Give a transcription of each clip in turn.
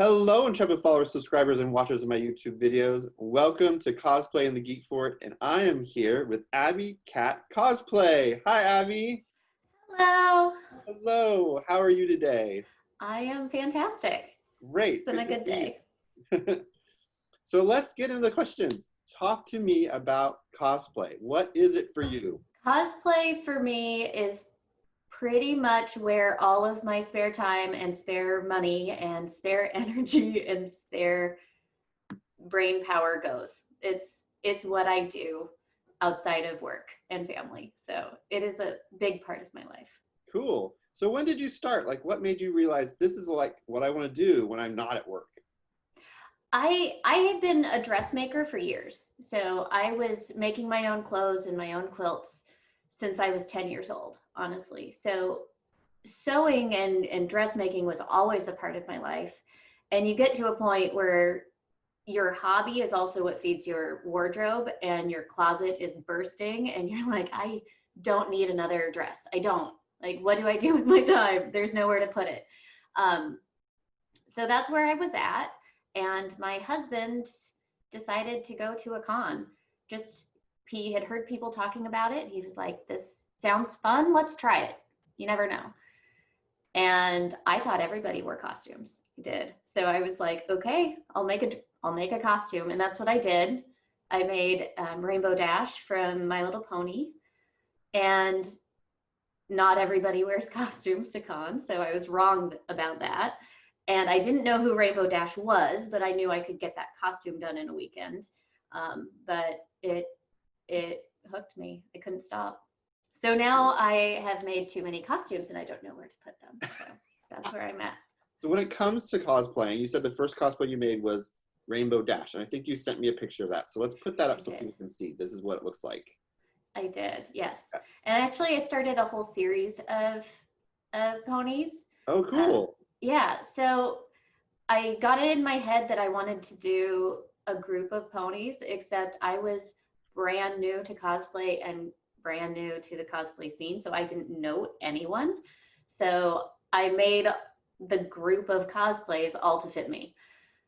Hello, intrepid followers, subscribers, and watchers of my YouTube videos. Welcome to Cosplay in the Geekfort, and I am here with Abbycatcosplay. Hi, Abby. Hello. Hello. How are you today? I am fantastic. Great. It's been a good day. So let's get into the questions. Talk to me about cosplay. What is it for you? Cosplay for me is pretty much where all of my spare time and spare money and spare energy and spare brain power goes. It's what I do outside of work and family. So it is a big part of my life. Cool. So when did you start? Like, what made you realize this is like what I want to do when I'm not at work? I had been a dressmaker for years. So I was making my own clothes and my own quilts since I was 10 years old, honestly. So sewing and dressmaking was always a part of my life. And you get to a point where your hobby is also what feeds your wardrobe and your closet is bursting and you're like, I don't need another dress. I don't. Like, what do I do with my time? There's nowhere to put it. So that's where I was at. And my husband decided to go to a con. He had heard people talking about it. He was like, this sounds fun. Let's try it. You never know. And I thought everybody wore costumes. I did. So I was like, okay, I'll make a costume. And that's what I did. I made Rainbow Dash from My Little Pony. And not everybody wears costumes to cons. So I was wrong about that. And I didn't know who Rainbow Dash was, but I knew I could get that costume done in a weekend. But it hooked me. I couldn't stop. So now I have made too many costumes and I don't know where to put them. So that's where I'm at. So when it comes to cosplaying, you said the first cosplay you made was Rainbow Dash, and I think you sent me a picture of that. So let's put that up so people can see. This is what it looks like. I did, yes. And actually I started a whole series of ponies. Oh, cool. Yeah, so I got it in my head that I wanted to do a group of ponies, except I was brand new to cosplay and brand new to the cosplay scene, so I didn't know anyone. So I made the group of cosplays all to fit me.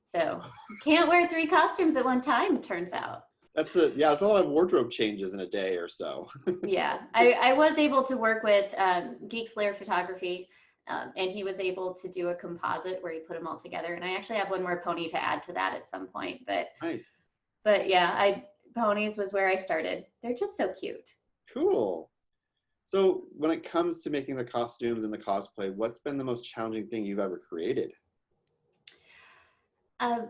So can't wear 3 costumes at one time, it turns out. That's a lot of wardrobe changes in a day or so. Yeah, I was able to work with Geeks Lair Photography. And he was able to do a composite where he put them all together. And I actually have one more pony to add to that at some point. But nice. But yeah, ponies was where I started. They're just so cute. Cool. So when it comes to making the costumes and the cosplay, what's been the most challenging thing you've ever created? The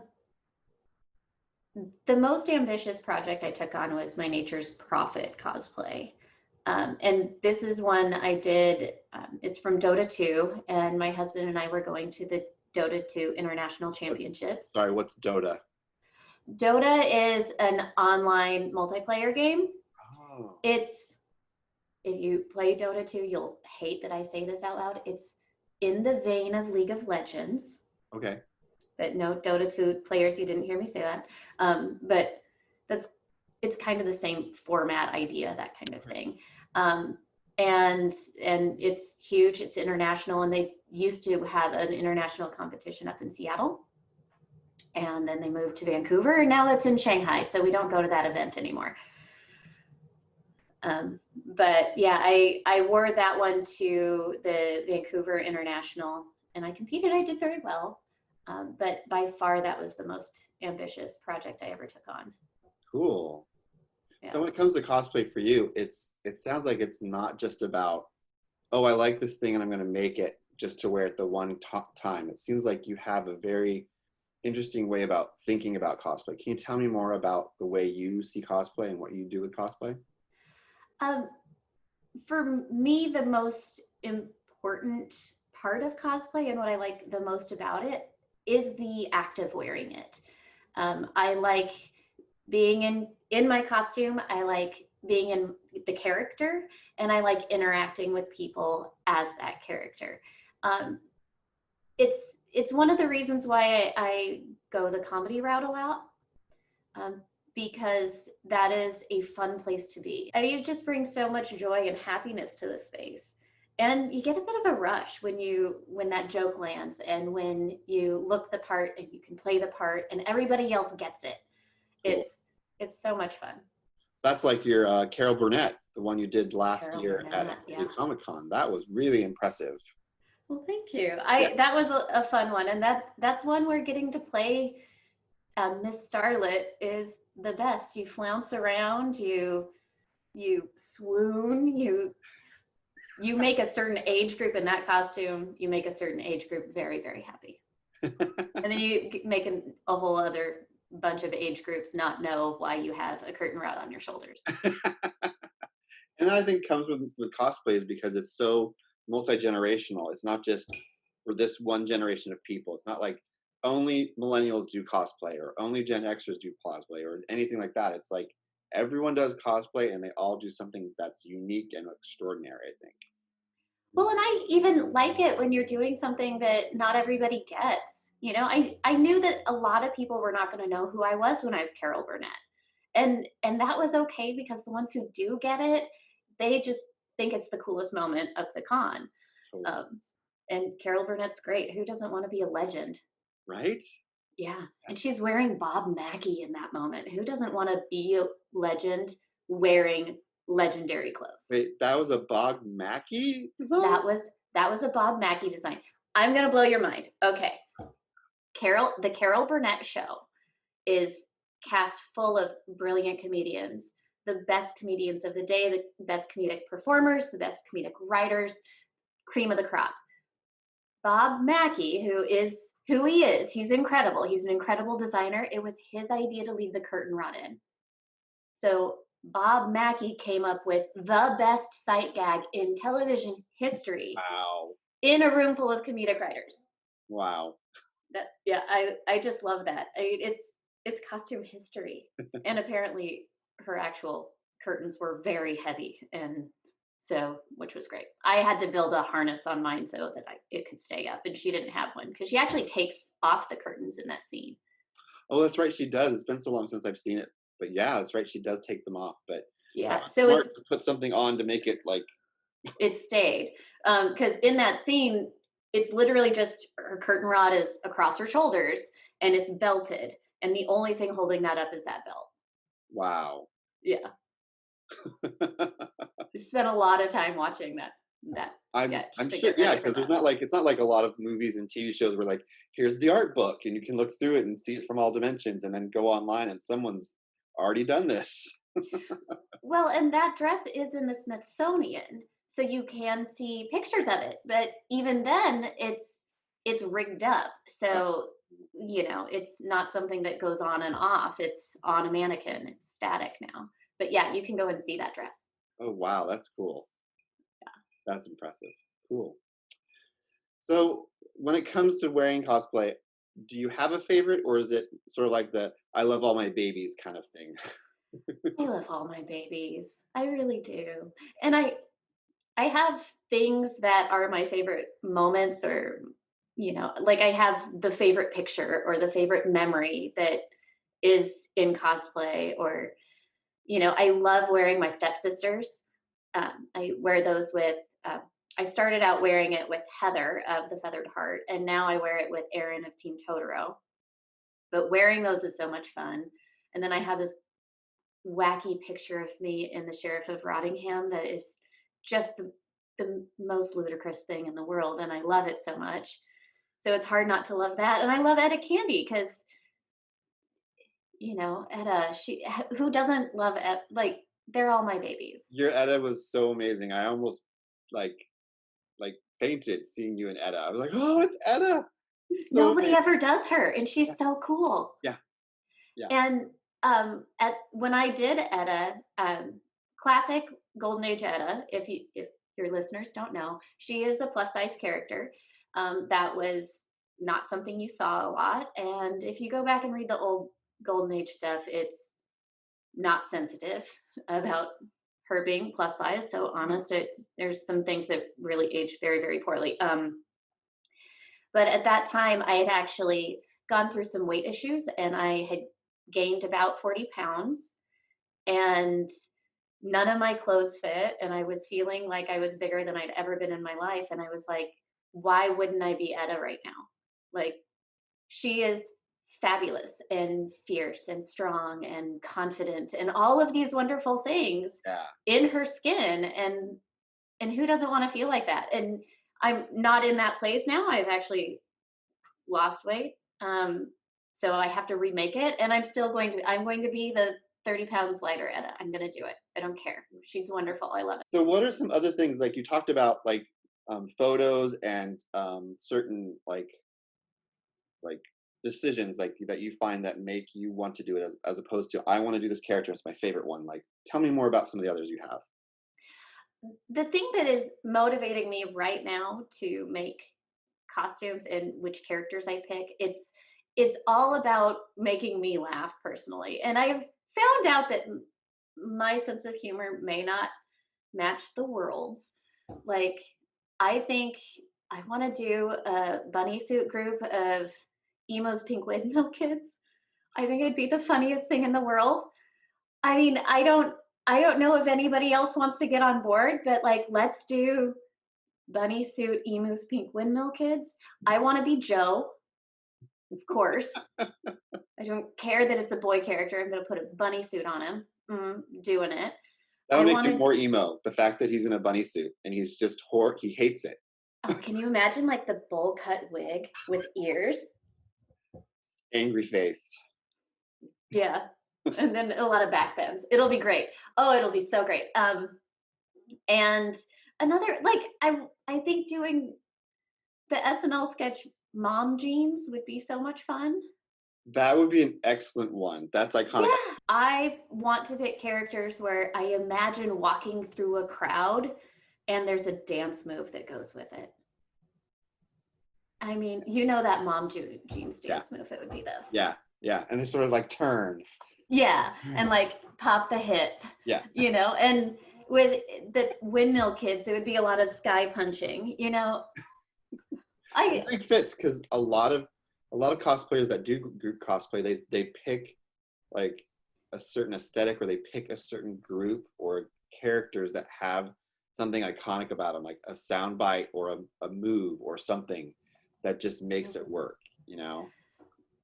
most ambitious project I took on was my Nature's Prophet cosplay. And this is one I did, it's from Dota 2, and my husband and I were going to the Dota 2 International Championships. What's Dota? Dota is an online multiplayer game. Oh. If you play Dota 2, you'll hate that I say this out loud. It's in the vein of League of Legends. Okay. But no, Dota 2 players, you didn't hear me say that. But it's kind of the same format idea, that kind of thing. And it's huge, it's international, and they used to have an international competition up in Seattle. And then they moved to Vancouver, and now it's in Shanghai, so we don't go to that event anymore. But yeah, I wore that one to the Vancouver International, and I competed, I did very well. But by far, that was the most ambitious project I ever took on. Cool. Yeah. So when it comes to cosplay for you, it sounds like it's not just about, oh, I like this thing and I'm going to make it just to wear it the one time. It seems like you have a very interesting way about thinking about cosplay. Can you tell me more about the way you see cosplay and what you do with cosplay? For me, the most important part of cosplay and what I like the most about it is the act of wearing it. I like being in my costume. I like being in the character, and I like interacting with people as that character. It's one of the reasons why I go the comedy route a lot, because that is a fun place to be. I mean, it just brings so much joy and happiness to the space. And you get a bit of a rush when that joke lands and when you look the part and you can play the part and everybody else gets it. Cool. It's so much fun. So that's like your Carol Burnett, the one you did last Carol year at Burnett, Zoo yeah. Comic Con. That was really impressive. Well, thank you. Yeah. That was a fun one, and that's one where getting to play Miss Starlet is the best. You flounce around, you swoon, you make a certain age group in that costume. You make a certain age group very, very happy, and then you make a whole other bunch of age groups not know why you have a curtain rod on your shoulders. And I think comes with cosplays because it's so multi-generational. It's not just for this one generation of people. It's not like only millennials do cosplay or only Gen Xers do cosplay or anything like that. It's like everyone does cosplay and they all do something that's unique and extraordinary, I think. Well, and I even like it when you're doing something that not everybody gets. You know, I knew that a lot of people were not going to know who I was when I was Carol Burnett. And that was okay because the ones who do get it, they just think it's the coolest moment of the con. Totally. And Carol Burnett's great. Who doesn't want to be a legend? Right? Yeah. And she's wearing Bob Mackie in that moment. Who doesn't want to be a legend wearing legendary clothes? Wait, that was a Bob Mackie design? That was a Bob Mackie design. I'm gonna blow your mind. Okay. The Carol Burnett show is cast full of brilliant comedians, the best comedians of the day, the best comedic performers, the best comedic writers, cream of the crop. Bob Mackie, who he is, he's incredible. He's an incredible designer. It was his idea to leave the curtain rod in. So Bob Mackie came up with the best sight gag in television history. Wow. In a room full of comedic writers. Wow. I just love that. It's costume history. And apparently her actual curtains were very heavy, and so, which was great. I had to build a harness on mine so that it could stay up, and she didn't have one because she actually takes off the curtains in that scene. Oh, that's right, she does. It's been so long since I've seen it. But yeah, that's right, she does take them off. But yeah, so smart to put something on to make it like it stayed. Because in that scene, it's literally just her curtain rod is across her shoulders and it's belted. And the only thing holding that up is that belt. Wow. Yeah. I spent a lot of time watching that sketch. I'm sure, yeah, because it's not like a lot of movies and TV shows where like, here's the art book and you can look through it and see it from all dimensions and then go online and someone's already done this. Well, and that dress is in the Smithsonian, so you can see pictures of it. But even then, it's rigged up, so it's not something that goes on and off. It's on a mannequin. It's static now. But yeah, you can go and see that dress. Oh wow, that's cool. Yeah, that's impressive. Cool. So when it comes to wearing cosplay, do you have a favorite, or is it sort of like the "I love all my babies" kind of thing? I love all my babies. I really do. And I have things that are my favorite moments, or like I have the favorite picture or the favorite memory that is in cosplay, or I love wearing my stepsisters. I wear those with I started out wearing it with Heather of the Feathered Heart, and now I wear it with Erin of Team Totoro. But wearing those is so much fun. And then I have this wacky picture of me in the Sheriff of Rottingham that is just the most ludicrous thing in the world, and I love it so much. So it's hard not to love that. And I love Etta Candy because Etta, who doesn't love Etta? Like, they're all my babies. Your Etta was so amazing. I almost like fainted seeing you in Etta. I was like, oh, it's Etta. So nobody ever does her, and she's so cool. Yeah. And when I did Etta, classic Golden Age Etta, if your listeners don't know, she is a plus size character. That was not something you saw a lot, and if you go back and read the old Golden Age stuff, it's not sensitive about her being plus size. So honest, there's some things that really aged very, very poorly. But at that time, I had actually gone through some weight issues, and I had gained about 40 pounds. And none of my clothes fit, and I was feeling like I was bigger than I'd ever been in my life. And I was like, why wouldn't I be Etta right now? Like, she is fabulous and fierce and strong and confident and all of these wonderful things Yeah. in her skin. And who doesn't want to feel like that? And I'm not in that place now. I've actually lost weight. So I have to remake it, and I'm going to be the 30 pounds lighter Etta. I'm going to do it. I don't care. She's wonderful. I love it. So what are some other things, like you talked about, like photos and certain like decisions like that you find that make you want to do it, as opposed to I want to do this character, it's my favorite one. Like, tell me more about some of the others you have. The thing that is motivating me right now to make costumes and which characters I pick, it's all about making me laugh personally. And I've found out that my sense of humor may not match the world's. Like, I think I want to do a bunny suit group of Emo's Pink Windmill Kids. I think it'd be the funniest thing in the world. I mean, I don't know if anybody else wants to get on board, but like, let's do bunny suit Emu's Pink Windmill Kids. I want to be Joe, of course. I don't care that it's a boy character. I'm going to put a bunny suit on him. Doing it. That'll make him more emo. The fact that he's in a bunny suit and he's just he hates it. Oh, can you imagine like the bowl cut wig with ears? Angry face. Yeah. And then a lot of back bends. It'll be great. Oh, it'll be so great. And another, like, I think doing the SNL sketch Mom Jeans would be so much fun. That would be an excellent one. That's iconic. Yeah. I want to pick characters where I imagine walking through a crowd and there's a dance move that goes with it. I mean, you know that Mom Jeans dance move, it would be this. Yeah, yeah. And they sort of like turn. Yeah, and like pop the hip. Yeah. You know, and with the Windmill Kids, it would be a lot of sky punching, you know. I think it fits because a lot of cosplayers that do group cosplay, they pick like a certain aesthetic, or they pick a certain group or characters that have something iconic about them, like a soundbite or a move or something that just makes it work, you know?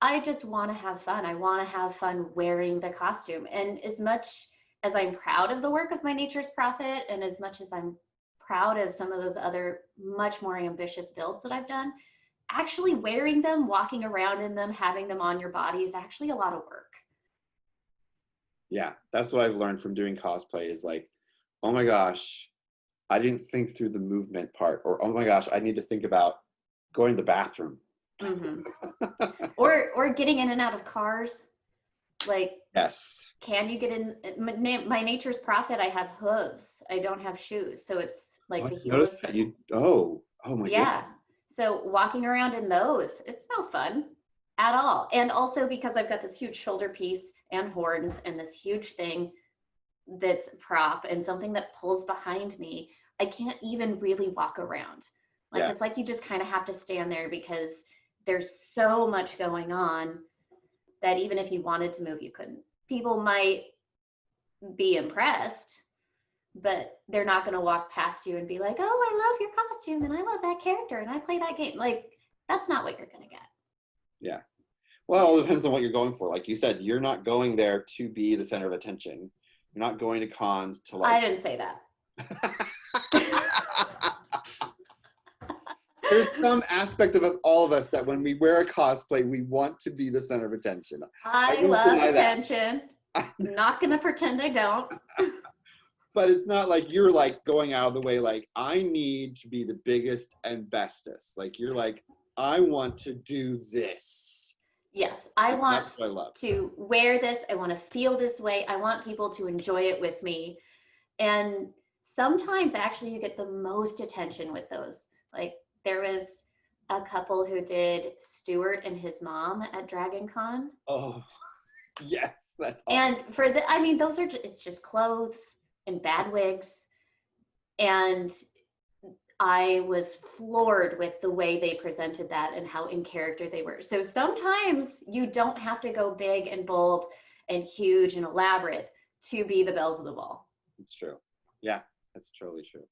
I just want to have fun. I want to have fun wearing the costume. And as much as I'm proud of the work of My Nature's Prophet, and as much as I'm proud of some of those other much more ambitious builds that I've done, actually wearing them, walking around in them, having them on your body is actually a lot of work. Yeah, that's what I've learned from doing cosplay is like, oh my gosh, I didn't think through the movement part, or oh my gosh, I need to think about going to the bathroom. Mm-hmm. or getting in and out of cars. Like, yes, can you get in? My Nature's Prophet, I have hooves. I don't have shoes, so it's like the heels. That you oh my yeah. goodness. So walking around in those, it's no fun at all. And also because I've got this huge shoulder piece and horns and this huge thing that's prop and something that pulls behind me, I can't even really walk around. Like, it's like you just kind of have to stand there because there's so much going on that even if you wanted to move, you couldn't. People might be impressed, but they're not going to walk past you and be like, oh, I love your costume and I love that character and I play that game. Like, that's not what you're going to get. Yeah. Well, it all depends on what you're going for. Like you said, you're not going there to be the center of attention. You're not going to cons to like... I didn't say that. There's some aspect of us, all of us, that when we wear a cosplay, we want to be the center of attention. I love attention. I'm not going to pretend I don't. But it's not like you're like going out of the way, like, I need to be the biggest and bestest. Like, you're like, I want to do this. Yes, I want to wear this. I want to feel this way. I want people to enjoy it with me. And sometimes actually you get the most attention with those. Like, there was a couple who did Stuart and his mom at Dragon Con. Oh, yes, that's awesome. And for the, I mean, those are, it's just clothes and bad wigs. And I was floored with the way they presented that and how in character they were. So sometimes you don't have to go big and bold and huge and elaborate to be the belles of the ball. It's true. Yeah, that's totally true.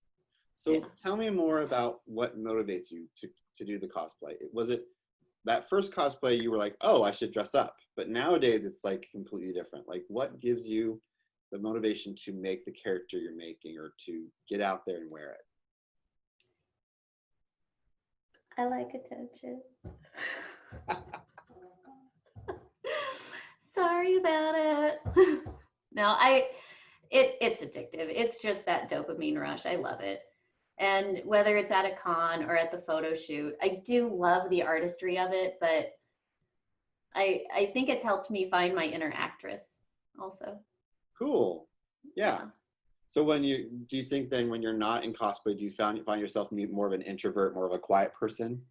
So tell me more about what motivates you to do the cosplay. Was it that first cosplay you were like, oh, I should dress up? But nowadays it's like completely different. Like what gives you the motivation to make the character you're making or to get out there and wear it? I like attention. Sorry about it. No, it's addictive. It's just that dopamine rush. I love it. And whether it's at a con or at the photo shoot, I do love the artistry of it, but I think it's helped me find my inner actress also. Cool. Yeah. So do you think then when you're not in cosplay, do you find yourself more of an introvert, more of a quiet person?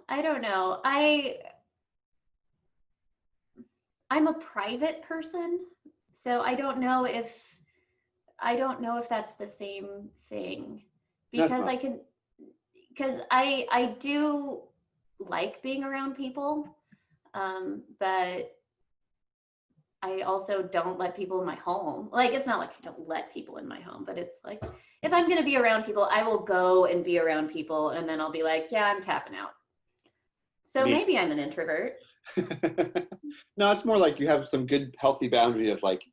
I don't know. I'm a private person, so I don't know if that's the same thing, because I do like being around people, but I also don't let people in my home. Like, it's not like I don't let people in my home, but it's like, if I'm going to be around people, I will go and be around people, and then I'll be like, yeah, I'm tapping out. So maybe I'm an introvert. No, it's more like you have some good, healthy boundary of like,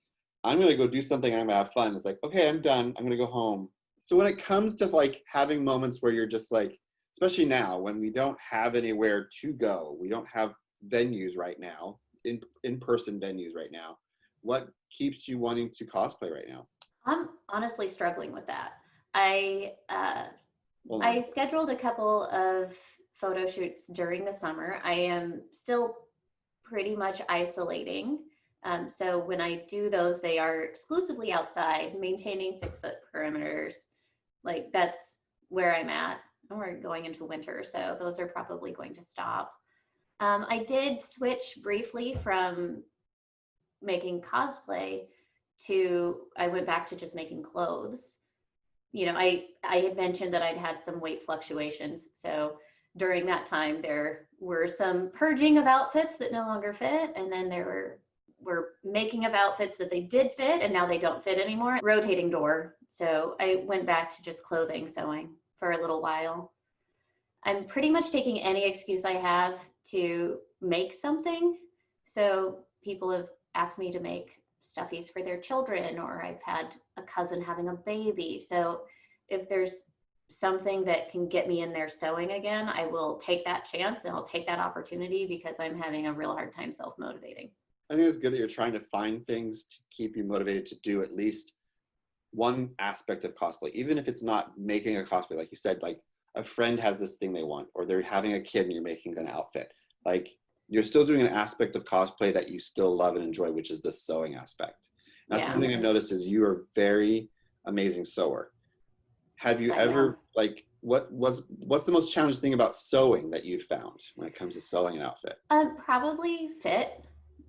I'm going to go do something and I'm going to have fun. It's like, okay, I'm done. I'm going to go home. So when it comes to like having moments where you're just like, especially now when we don't have anywhere to go, we don't have venues right now, in-person venues right now, what keeps you wanting to cosplay right now? I'm honestly struggling with that. I scheduled a couple of photo shoots during the summer. I am still pretty much isolating. So when I do those, they are exclusively outside, maintaining 6-foot perimeters. Like, that's where I'm at. And we're going into winter, so those are probably going to stop. I did switch briefly from making cosplay I went back to just making clothes. You know, I had mentioned that I'd had some weight fluctuations. So during that time, there were some purging of outfits that no longer fit. And then there were making of outfits that they did fit and now they don't fit anymore. Rotating door. So I went back to just clothing sewing for a little while. I'm pretty much taking any excuse I have to make something. So people have asked me to make stuffies for their children, or I've had a cousin having a baby. So if there's something that can get me in there sewing again, I will take that chance and I'll take that opportunity, because I'm having a real hard time self-motivating. I think it's good that you're trying to find things to keep you motivated to do at least one aspect of cosplay, even if it's not making a cosplay. Like you said, like a friend has this thing they want, or they're having a kid and you're making an outfit. Like, you're still doing an aspect of cosplay that you still love and enjoy, which is the sewing aspect. And that's one thing I've noticed is you are very amazing sewer. Have you ever, like, what's the most challenging thing about sewing that you've found when it comes to sewing an outfit? Probably fit,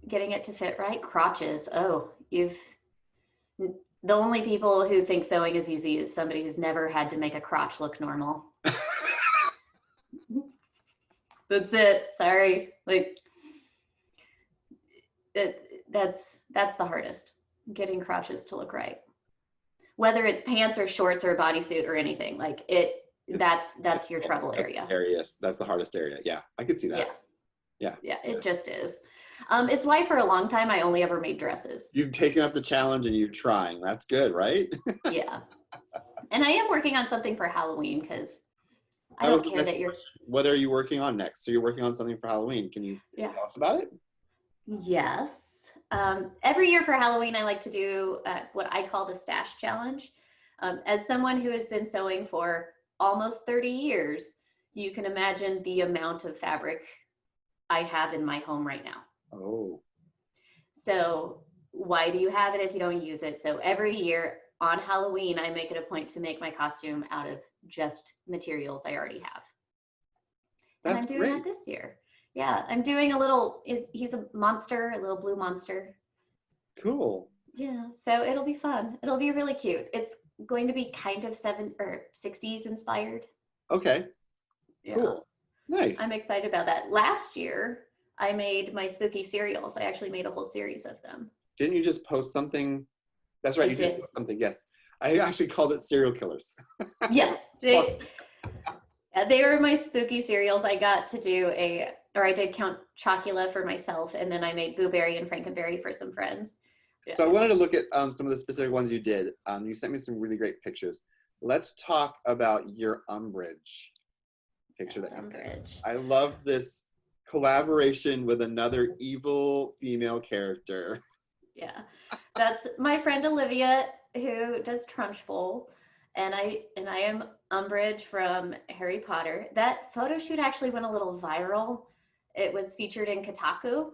getting it to fit right. Crotches. Oh, the only people who think sewing is easy is somebody who's never had to make a crotch look normal. That's it. Sorry. Like, that's the hardest, getting crotches to look right. Whether it's pants or shorts or a bodysuit or anything, like that's your trouble area. That's the hardest area. Yeah, I could see that. Yeah, it just is. It's why for a long time I only ever made dresses. You've taken up the challenge and you're trying. That's good, right? Yeah. And I am working on something for Halloween, because I don't care that you're... What are you working on next? So you're working on something for Halloween. Can you tell us about it? Yes. Every year for Halloween, I like to do what I call the stash challenge. As someone who has been sewing for almost 30 years, you can imagine the amount of fabric I have in my home right now. Oh. So why do you have it if you don't use it? So every year on Halloween, I make it a point to make my costume out of just materials I already have. That's and I'm doing that this year. Yeah, I'm doing a little, he's a monster, a little blue monster. Cool. Yeah, so it'll be fun. It'll be really cute. It's going to be kind of 60s inspired. Okay. Yeah. Cool. Nice. I'm excited about that. Last year, I made my spooky cereals. I actually made a whole series of them. didn't you just post something? That's right, I you did. did post something, yes. I actually called it serial killers. Yes. They were my spooky cereals. I got to do I did Count Chocula for myself, and then I made Blueberry and Frankenberry for some friends. Yeah. So I wanted to look at some of the specific ones you did. You sent me some really great pictures. Let's talk about your Umbridge picture that you sent. I love this collaboration with another evil female character. Yeah, that's my friend Olivia, who does Trunchbull, and I am Umbridge from Harry Potter. That photo shoot actually went a little viral. It was featured in Kotaku.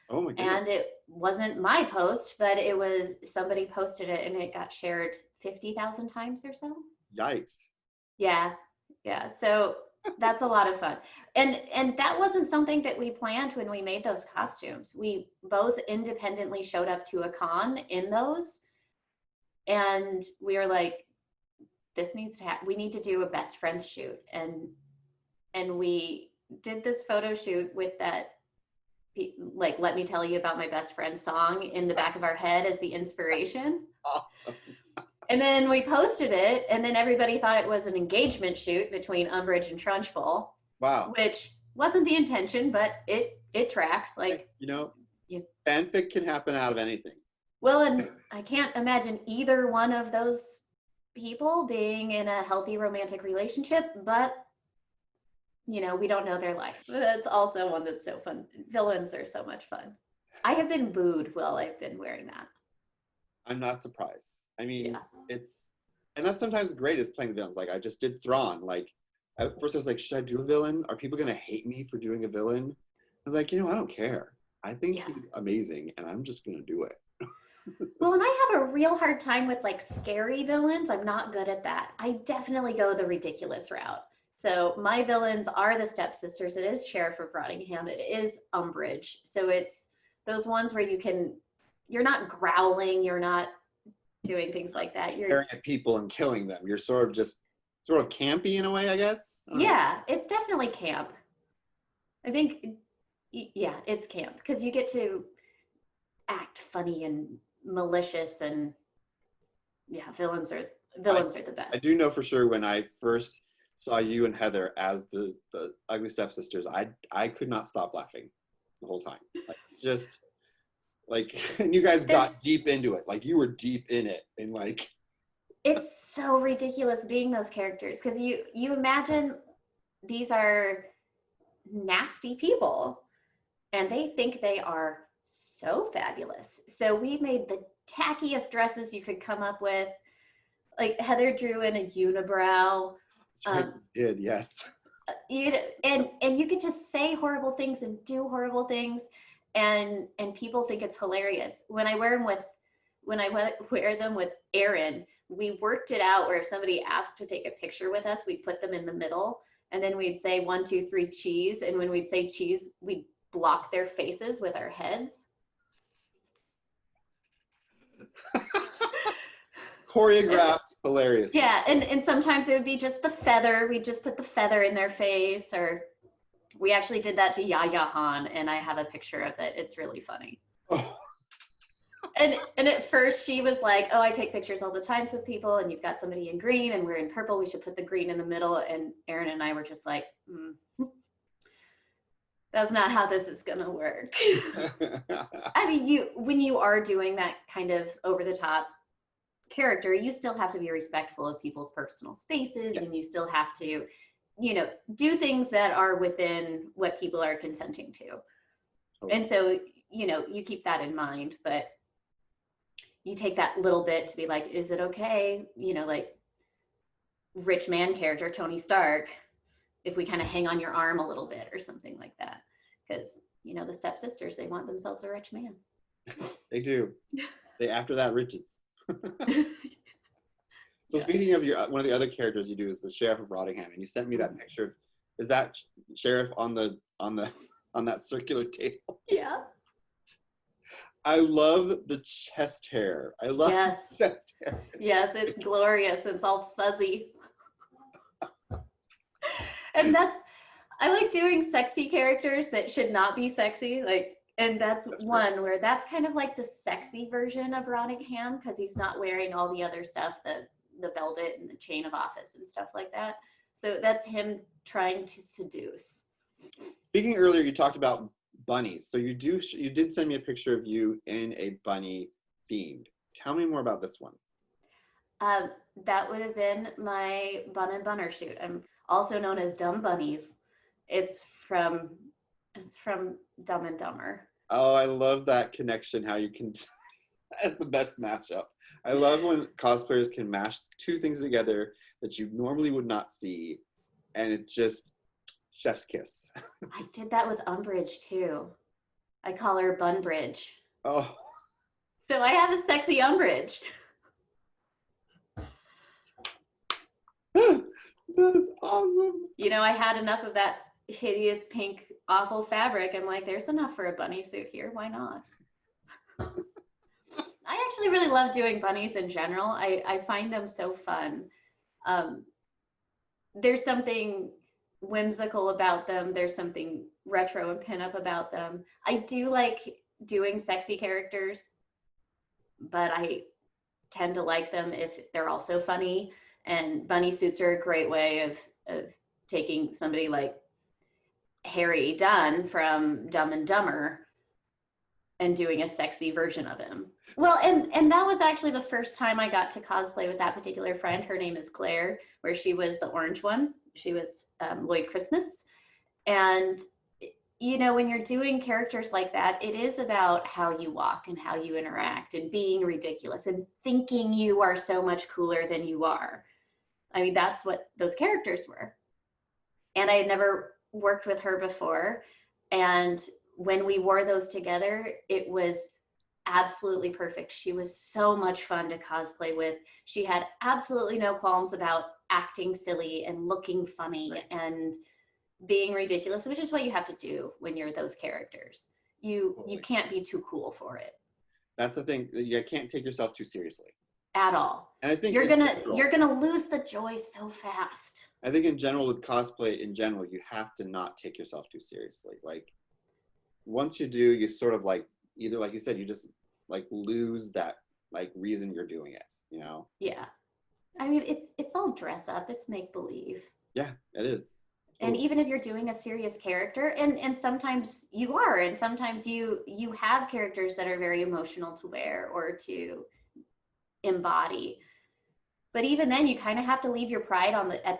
Oh my goodness. And it wasn't my post, but it was somebody posted it, and it got shared 50,000 times or so. Yikes. Yeah. So that's a lot of fun. And that wasn't something that we planned when we made those costumes. We both independently showed up to a con in those, and we were like, this needs to happen. We need to do a best friends shoot. And we did this photo shoot with that, like, Let Me Tell You About My Best Friend song in the back of our head as the inspiration. Awesome. And then we posted it, and then everybody thought it was an engagement shoot between Umbridge and Trunchbull. Wow. Which wasn't the intention, but it tracks. Like, fanfic can happen out of anything. Well, and I can't imagine either one of those people being in a healthy romantic relationship, but we don't know their life. That's also one that's so fun. Villains are so much fun. I have been booed while I've been wearing that. I'm not surprised. I mean, and that's sometimes great is playing the villains. Like I just did Thrawn. Like at first I was like, should I do a villain? Are people going to hate me for doing a villain? I was like, I don't care. I think he's amazing and I'm just going to do it. Well, and I have a real hard time with like scary villains. I'm not good at that. I definitely go the ridiculous route. So my villains are the stepsisters. It is Sheriff of Rottingham. It is Umbridge. So it's those ones where you're not growling. You're not doing things like that. You're staring at people and killing them. You're sort of campy in a way, I guess. It's definitely camp. I think, it's camp because you get to act funny and malicious, and villains are the best. I do know for sure when I first saw you and Heather as the ugly stepsisters, I could not stop laughing the whole time. And you guys got deep into it. Like you were deep in it, and like it's so ridiculous being those characters because you imagine these are nasty people and they think they are so fabulous. So we made the tackiest dresses you could come up with. Like Heather drew in a unibrow. Did, yes. And you could just say horrible things and do horrible things, and people think it's hilarious. When I wear them with Erin, we worked it out where if somebody asked to take a picture with us, we'd put them in the middle, and then we'd say 1, 2, 3, cheese. And when we'd say cheese, we'd block their faces with our heads. Choreographed, hilarious. Yeah, and sometimes it would be just the feather. We'd just put the feather in their face, or we actually did that to Yaya Han, and I have a picture of it. It's really funny. Oh. And at first she was like, oh, I take pictures all the time with people, and you've got somebody in green and we're in purple, we should put the green in the middle. And Erin and I were just like, that's not how this is gonna work. I mean, when you are doing that kind of over the top character, you still have to be respectful of people's personal spaces, and you still have to, do things that are within what people are consenting to. And so, you keep that in mind, but you take that little bit to be like, is it okay? Like rich man character, Tony Stark, if we kind of hang on your arm a little bit or something like that. Because, the stepsisters, they want themselves a rich man. They do. They after that riches. So speaking of one of the other characters you do is the Sheriff of Rottingham, and you sent me that picture. Is that Sheriff on that circular table? Yeah. I love the chest hair. I love the chest hair. Yes, it's glorious. It's all fuzzy. And I like doing sexy characters that should not be sexy. Like And that's one where that's kind of like the sexy version of Rottingham because he's not wearing all the other stuff, the velvet and the chain of office and stuff like that. So that's him trying to seduce. Speaking earlier, you talked about bunnies. So you did send me a picture of you in a bunny themed. Tell me more about this one. That would have been my Bun and Bunner suit. I'm also known as Dumb Bunnies. It's from Dumb and Dumber. Oh, I love that connection. How you can, that's the best mashup. I love when cosplayers can mash two things together that you normally would not see, and it just chef's kiss. I did that with Umbridge too. I call her Bunbridge. Oh. So I have a sexy Umbridge. That is awesome. You know, I had enough of that hideous pink awful fabric. I'm like, there's enough for a bunny suit here. Why not? I actually really love doing bunnies in general. I find them so fun. There's something whimsical about them. There's something retro and pinup about them. I do like doing sexy characters, but I tend to like them if they're also funny. And bunny suits are a great way of taking somebody like Harry Dunn from Dumb and Dumber and doing a sexy version of him. Well, and that was actually the first time I got to cosplay with that particular friend. Her name is Claire, where she was the orange one. She was Lloyd Christmas. And, you know, when you're doing characters like that, it is about how you walk and how you interact and being ridiculous and thinking you are so much cooler than you are. I mean, that's what those characters were. And I had never worked with her before. And when we wore those together, it was absolutely perfect. She was so much fun to cosplay with. She had absolutely no qualms about acting silly and looking funny and being ridiculous, which is what you have to do when you're those characters. You can't be too cool for it. That's the thing. You can't take yourself too seriously. At all. And I think you're gonna lose the joy so fast. I think in general with cosplay in general, you have to not take yourself too seriously. Like once you do, you sort of like either like you said, you just like lose that like reason you're doing it, you know? Yeah. I mean it's all dress up, it's make believe. Yeah, it is. And even if you're doing a serious character, and sometimes you are, and sometimes you have characters that are very emotional to wear or to embody, but even then you kind of have to leave your pride at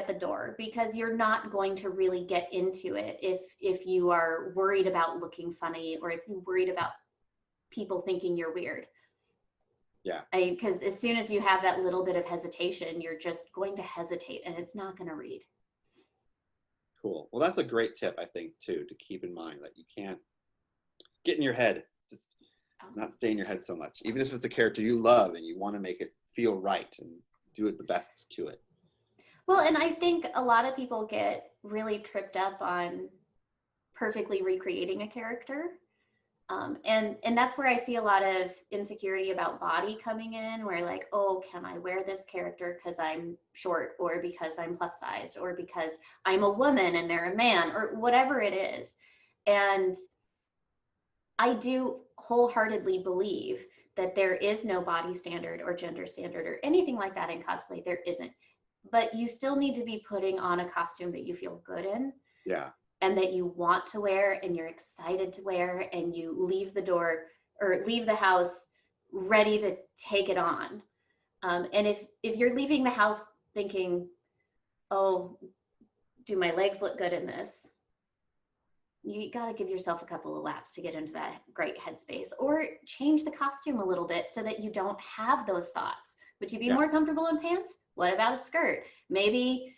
the door, because you're not going to really get into it if you are worried about looking funny or if you're worried about people thinking you're weird. Yeah. Because as soon as you have that little bit of hesitation, you're just going to hesitate and it's not going to read. Cool. Well, that's a great tip, I think, too, to keep in mind that you can't get in your head. Just not stay in your head so much. Even if it's a character you love and you want to make it feel right and do it the best to it. Well, and I think a lot of people get really tripped up on perfectly recreating a character. And that's where I see a lot of insecurity about body coming in, where like, oh, can I wear this character because I'm short, or because I'm plus sized, or because I'm a woman and they're a man, or whatever it is. And I do wholeheartedly believe that there is no body standard or gender standard or anything like that in cosplay. There isn't. But you still need to be putting on a costume that you feel good in. Yeah. And that you want to wear and you're excited to wear, and you leave the door or leave the house ready to take it on. And if you're leaving the house thinking, oh, do my legs look good in this? You got to give yourself a couple of laps to get into that great headspace, or change the costume a little bit so that you don't have those thoughts. Would you be more comfortable in pants? What about a skirt? Maybe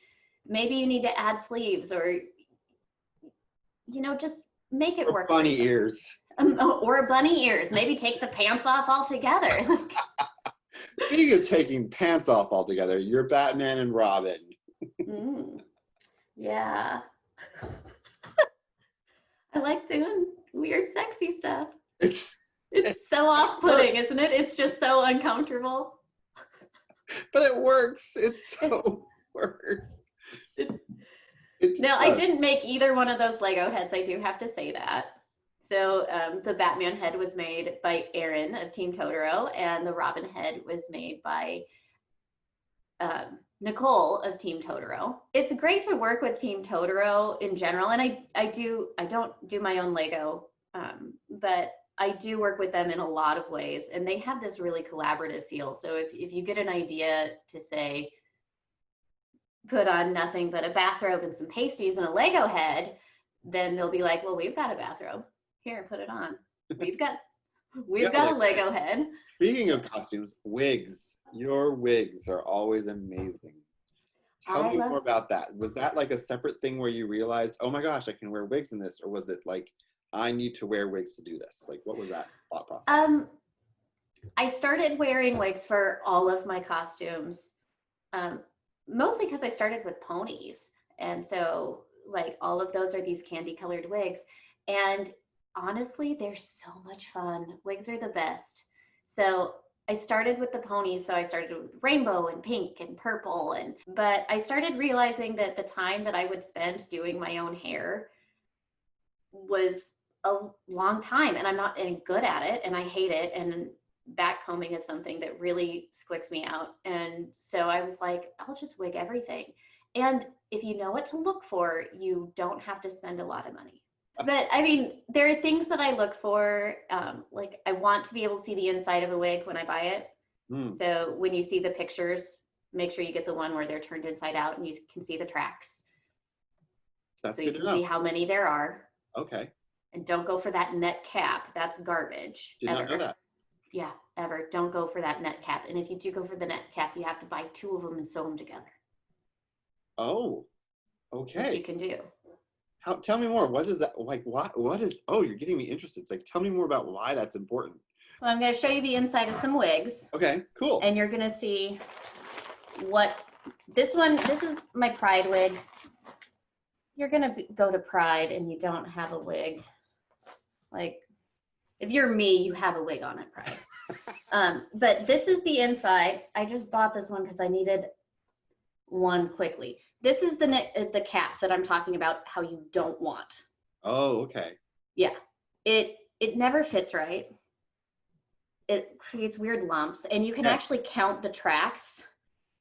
you need to add sleeves, or you know, just make it work. Bunny ears. Or bunny ears. Maybe take the pants off altogether. Speaking of taking pants off altogether, you're Batman and Robin. Yeah. I like doing weird, sexy stuff. It's so off-putting, isn't it? It's just so uncomfortable. But it works. It so works. It just No, I does. didn't make either one of those Lego heads. I do have to say that. So the Batman head was made by Erin of Team Totoro, and the Robin head was made by Nicole of Team Totoro. It's great to work with Team Totoro in general, and I don't do my own Lego, but I do work with them in a lot of ways, and they have this really collaborative feel. So if you get an idea to say, put on nothing but a bathrobe and some pasties and a Lego head, then they'll be like, well, we've got a bathrobe. Here, put it on. We've got a Lego head. Speaking of costumes, wigs. Your wigs are always amazing. Tell me more about that. Was that like a separate thing where you realized, oh my gosh, I can wear wigs in this? Or was it like, I need to wear wigs to do this? Like, what was that thought process? I started wearing wigs for all of my costumes, mostly because I started with ponies. And so like all of those are these candy colored wigs. And honestly, they're so much fun. Wigs are the best. So I started with the ponies. So I started with rainbow and pink and purple. But I started realizing that the time that I would spend doing my own hair was a long time, and I'm not any good at it, and I hate it. And backcombing is something that really squicks me out. And so I was like, I'll just wig everything. And if you know what to look for, you don't have to spend a lot of money. But I mean, there are things that I look for. Like I want to be able to see the inside of a wig when I buy it. So when you see the pictures, make sure you get the one where they're turned inside out and you can see the tracks. That's so good you to can know. see how many there are. Okay. And don't go for that net cap. That's garbage. Did not know that. Yeah, ever. Don't go for that net cap. And if you do go for the net cap, you have to buy 2 of them and sew them together. Oh, okay. Which you can do. Tell me more. What is that? Like, what is, oh, you're getting me interested. It's like, tell me more about why that's important. Well, I'm going to show you the inside of some wigs. Okay, cool. And you're going to see what, this is my Pride wig. You're going to go to Pride and you don't have a wig. Like, if you're me, you have a wig on at Pride. But this is the inside. I just bought this one because I needed one quickly. This is the cap that I'm talking about, how you don't want. Oh, okay. Yeah. It never fits right. It creates weird lumps, and you can actually count the tracks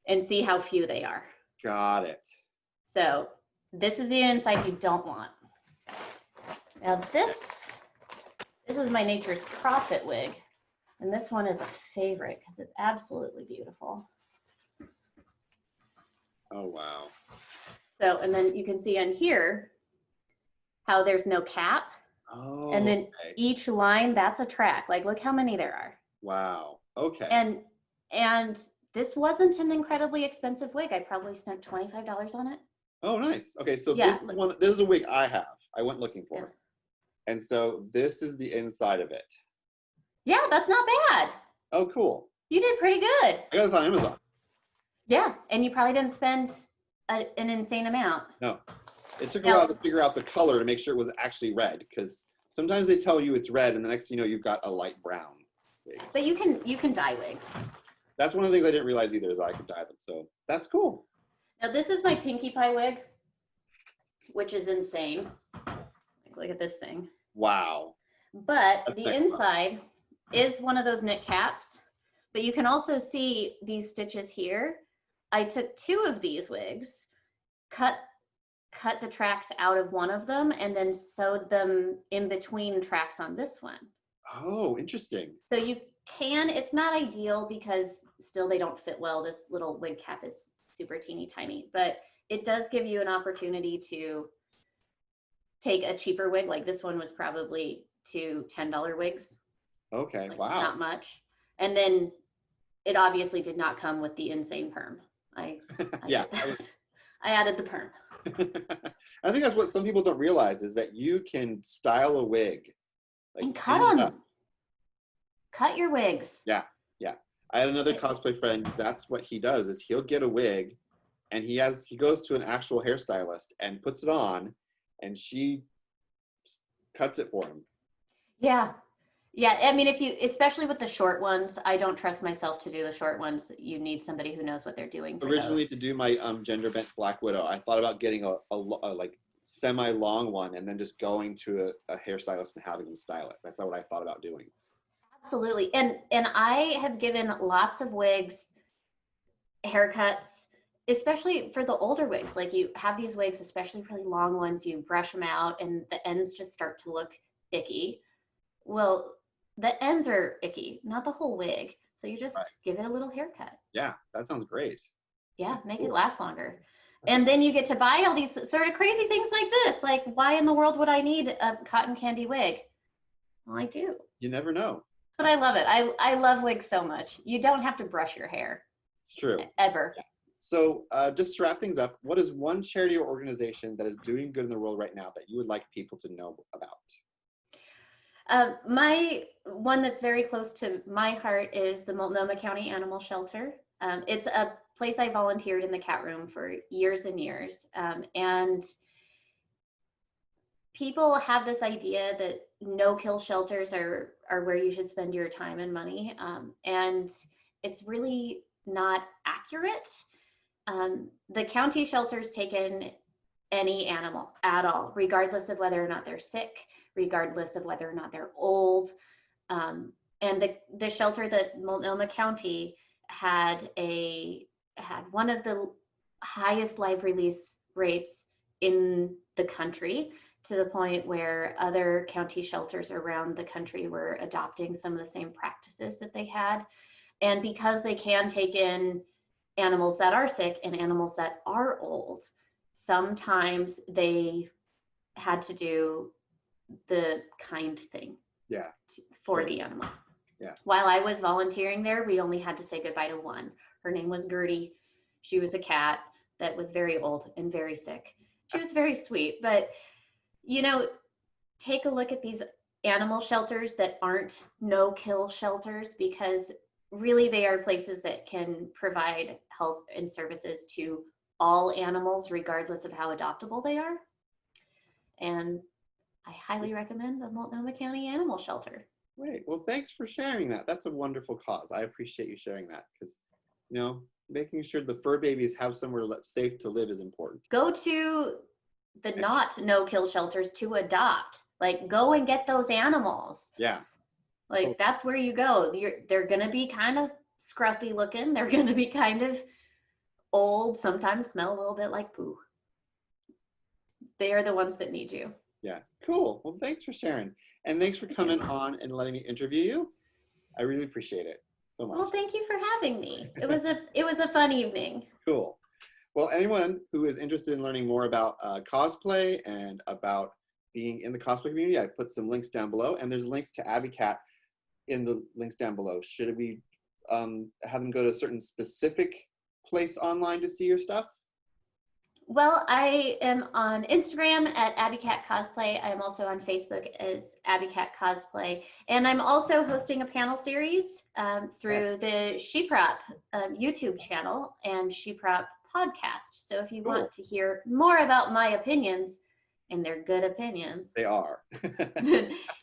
and see how few they are. Got it. So this is the inside you don't want. Now this is my Nature's Prophet wig, and this one is a favorite because it's absolutely beautiful. Oh, wow. So, and then you can see on here how there's no cap. Oh, and then each line, that's a track. Like, look how many there are. Wow. Okay. And this wasn't an incredibly expensive wig. I probably spent $25 on it. Oh, nice. Okay, so this is a wig I have. I went looking for it. And so this is the inside of it. Yeah, that's not bad. Oh, cool. You did pretty good. I got this on Amazon. Yeah, and you probably didn't spend an insane amount. No. It took a while to figure out the color to make sure it was actually red, because sometimes they tell you it's red and the next thing you know, you've got a light brown wig. But you can dye wigs. That's one of the things I didn't realize either, is I could dye them. So that's cool. Now this is my Pinkie Pie wig, which is insane. Look at this thing. Wow. But the inside is one of those knit caps. But you can also see these stitches here. I took 2 of these wigs, cut the tracks out of one of them, and then sewed them in between tracks on this one. Oh, interesting. So you can, it's not ideal because still they don't fit well. This little wig cap is super teeny tiny, but it does give you an opportunity to take a cheaper wig. Like this one was probably 2 $10 wigs. Okay, like, wow. Not much. And then it obviously did not come with the insane perm. I added the perm. I think that's what some people don't realize, is that you can style a wig. Like, and cut them. Cut your wigs. Yeah, yeah. I had another cosplay friend. That's what he does, is he'll get a wig and he goes to an actual hairstylist and puts it on, and she cuts it for him. Yeah. Yeah, I mean, especially with the short ones, I don't trust myself to do the short ones. You need somebody who knows what they're doing for Originally, those. to do my gender bent Black Widow, I thought about getting a like semi long one and then just going to a hairstylist and having them style it. That's what I thought about doing. Absolutely. And I have given lots of wigs haircuts, especially for the older wigs. Like you have these wigs, especially really long ones, you brush them out and the ends just start to look icky. Well, the ends are icky, not the whole wig. So you just Right. give it a little haircut. Yeah, that sounds great. Yeah, That's make cool. it last longer. And then you get to buy all these sort of crazy things like this. Like, why in the world would I need a cotton candy wig? Well, I do. You never know. But I love it. I love wigs so much. You don't have to brush your hair. It's true. Ever. Yeah. So just to wrap things up, what is one charity or organization that is doing good in the world right now that you would like people to know about? My one that's very close to my heart is the Multnomah County Animal Shelter. It's a place I volunteered in the cat room for years and years. And people have this idea that no-kill shelters are where you should spend your time and money. And it's really not accurate. The county shelters take in any animal at all, regardless of whether or not they're sick, regardless of whether or not they're old. And the shelter that Multnomah County had one of the highest live release rates in the country, to the point where other county shelters around the country were adopting some of the same practices that they had. And because they can take in animals that are sick and animals that are old, sometimes they had to do the kind thing for the animal. Yeah. While I was volunteering there, we only had to say goodbye to one. Her name was Gertie. She was a cat that was very old and very sick. She was very sweet, but take a look at these animal shelters that aren't no-kill shelters, because really they are places that can provide help and services to all animals, regardless of how adoptable they are. And I highly recommend the Multnomah County Animal Shelter. Great. Well, thanks for sharing that. That's a wonderful cause. I appreciate you sharing that, because, making sure the fur babies have somewhere safe to live is important. Go to the not no-kill shelters to adopt. Like, go and get those animals. Yeah. Like, that's where you go. They're going to be kind of scruffy looking. They're going to be kind of old, sometimes smell a little bit like poo. They are the ones that need you. Yeah, cool. Well, thanks for sharing. And thanks for coming on and letting me interview you. I really appreciate it so much. Well, thank you for having me. It was a fun evening. Cool. Well, anyone who is interested in learning more about cosplay and about being in the cosplay community, I've put some links down below, and there's links to Abbycat in the links down below. Should we have them go to a certain specific place online to see your stuff? Well, I am on Instagram at Abbycatcosplay. I'm also on Facebook as Abbycatcosplay. And I'm also hosting a panel series through the Sheeprop YouTube channel and Sheeprop podcast. So if you want to hear more about my opinions, and they're good opinions. They are.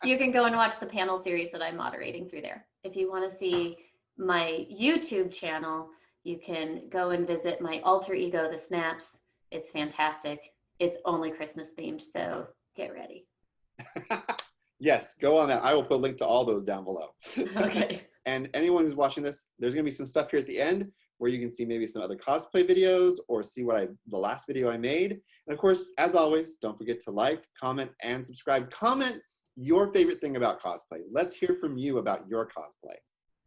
You can go and watch the panel series that I'm moderating through there. If you want to see my YouTube channel, you can go and visit my alter ego, The Snaps. It's fantastic. It's only Christmas themed, so get ready. Yes, go on that. I will put a link to all those down below. Okay. And anyone who's watching this, there's going to be some stuff here at the end where you can see maybe some other cosplay videos or see the last video I made. And of course, as always, don't forget to like, comment, and subscribe. Comment your favorite thing about cosplay. Let's hear from you about your cosplay.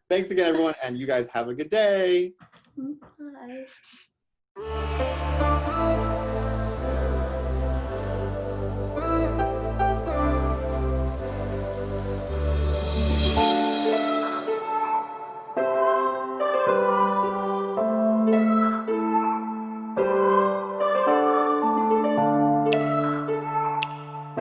Thanks again, everyone, and you guys have a good day. Bye.